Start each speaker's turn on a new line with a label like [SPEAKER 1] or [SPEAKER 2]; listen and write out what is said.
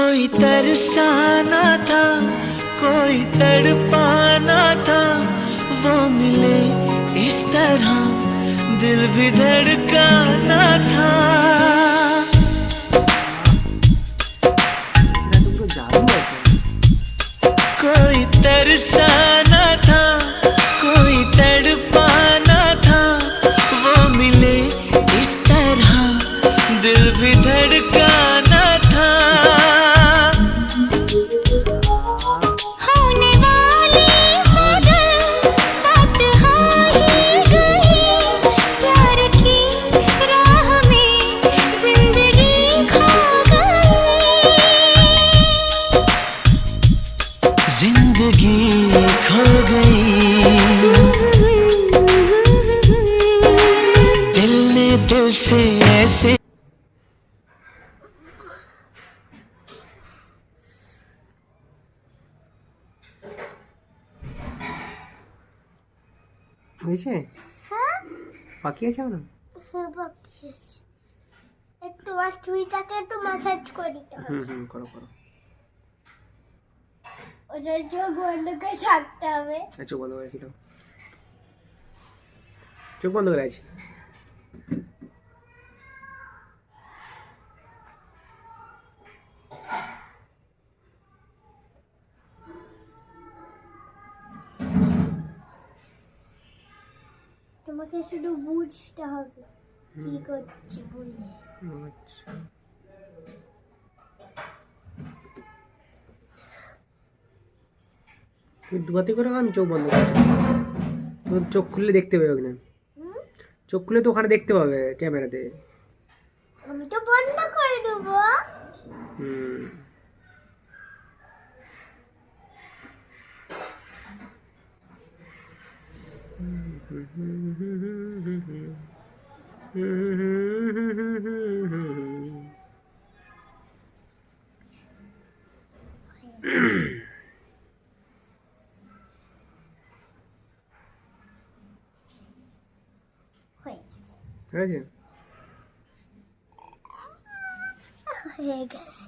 [SPEAKER 1] कोई तरसाना था, कोई तड़पाना था, वो मिले इस तरह दिल भी धड़काना था। कोई तरसाना था, कोई तड़पाना था, वो मिले इस तरह दिल भी धड़काना था। होने वाली मगर बात हाँ ही गई, प्यार की राह में जिंदगी खो गई, जिंदगी खो गई। दिल ने दिल से ऐसे
[SPEAKER 2] হয়েছে?
[SPEAKER 3] হ্যাঁ
[SPEAKER 2] বাকি আছে না?
[SPEAKER 3] হ্যাঁ বাকি আছে। একটু আর চুইটাকে একটু ম্যাসাজ করে দিতে হবে।
[SPEAKER 2] করো করো।
[SPEAKER 3] ওটার চোখ বন্ধ করে থাকতে হবে।
[SPEAKER 2] চোখ বন্ধ করে ছিল, চোখ বন্ধ করে আছে।
[SPEAKER 3] তোমাকে শুধু বুঝতে হবে কি করছি বলে।
[SPEAKER 2] আচ্ছা, তুমি দুহাতে করে আমি চোখ বন্ধ করছি। চোখ খুললে দেখতে পাবে ওখানে, চোখ খুলে তো ওখানে দেখতে পাবে ক্যামেরাতে।
[SPEAKER 3] আমি তো বন্ধ করে দেবো।
[SPEAKER 2] হুম ঠিক আছে।
[SPEAKER 3] হয়ে গেছে।